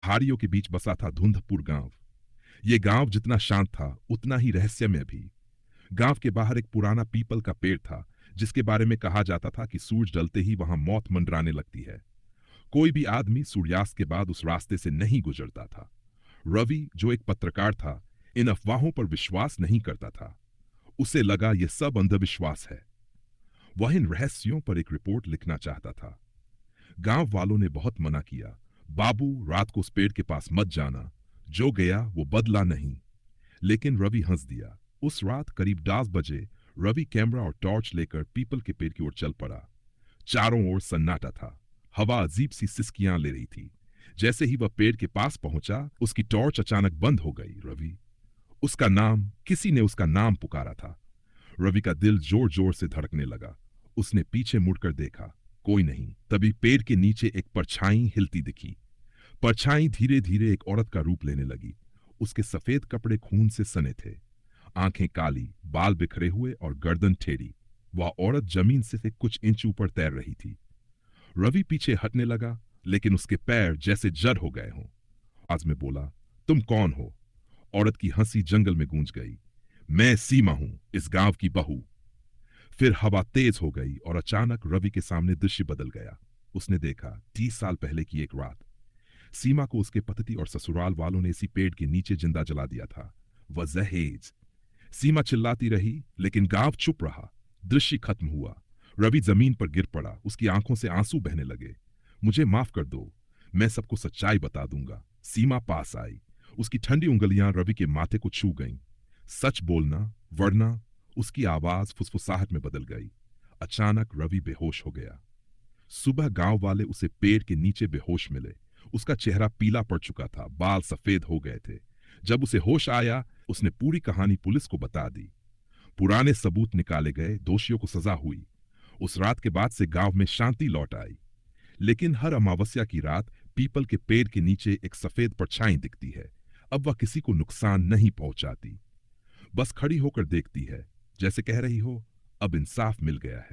पहाड़ियों के बीच बसा था धुंधपुर गांव। ये गांव जितना शांत था उतना ही रहस्यमय भी। गांव के बाहर एक पुराना पीपल का पेड़ था, जिसके बारे में कहा जाता था कि सूरज ढलते ही वहां मौत मंडराने लगती है। कोई भी आदमी सूर्यास्त के बाद उस रास्ते से नहीं गुजरता था। रवि, जो एक पत्रकार था, इन अफवाहों पर विश्वास नहीं करता था। उसे लगा यह सब अंधविश्वास है। वह इन रहस्यों पर एक रिपोर्ट लिखना चाहता था। गांव वालों ने बहुत मना किया। बाबू, रात को उस पेड़ के पास मत जाना, जो गया वो बदला नहीं। लेकिन रवि हंस दिया। उस रात करीब 10 बजे रवि कैमरा और टॉर्च लेकर पीपल के पेड़ की ओर चल पड़ा। चारों ओर सन्नाटा था। हवा अजीब सी सिसकियां ले रही थी। जैसे ही वह पेड़ के पास पहुंचा, उसकी टॉर्च अचानक बंद हो गई। रवि, उसका नाम, किसी ने उसका नाम पुकारा था। रवि का दिल जोर जोर से धड़कने लगा। उसने पीछे मुड़कर देखा, कोई नहीं। तभी पेड़ के नीचे एक परछाई हिलती दिखी। परछाई धीरे धीरे एक औरत का रूप लेने लगी। उसके सफेद कपड़े खून से सने थे, आंखें काली, बाल बिखरे हुए और गर्दन टेढ़ी। वह औरत जमीन से कुछ इंच ऊपर तैर रही थी। रवि पीछे हटने लगा, लेकिन उसके पैर जैसे जड़ हो गए हों। आज में बोला, तुम कौन हो? औरत की हंसी जंगल में गूंज गई। मैं सीमा हूं, इस गांव की बहू। फिर हवा तेज हो गई और अचानक रवि के सामने दृश्य बदल गया। उसने देखा 30 साल पहले की एक रात। सीमा को उसके पति और ससुराल वालों ने इसी पेड़ के नीचे जिंदा जला दिया था। वह जहेज। सीमा चिल्लाती रही, लेकिन गांव चुप रहा। दृश्य खत्म हुआ। रवि जमीन पर गिर पड़ा। उसकी आंखों से आंसू बहने लगे। मुझे माफ कर दो, मैं सबको सच्चाई बता दूंगा। सीमा पास आई। उसकी ठंडी उंगलियां रवि के माथे को छू गईं। सच बोलना, वरना। उसकी आवाज फुसफुसाहट में बदल गई। अचानक रवि बेहोश हो गया। सुबह गांव वाले उसे पेड़ के नीचे बेहोश मिले। उसका चेहरा पीला पड़ चुका था, बाल सफेद हो गए थे। जब उसे होश आया, उसने पूरी कहानी पुलिस को बता दी। पुराने सबूत निकाले गए, दोषियों को सजा हुई। उस रात के बाद से गांव में शांति लौट आई। लेकिन हर अमावस्या की रात पीपल के पेड़ के नीचे एक सफेद परछाई दिखती है। अब वह किसी को नुकसान नहीं पहुंचाती, बस खड़ी होकर देखती है, जैसे कह रही हो, अब इंसाफ मिल गया है।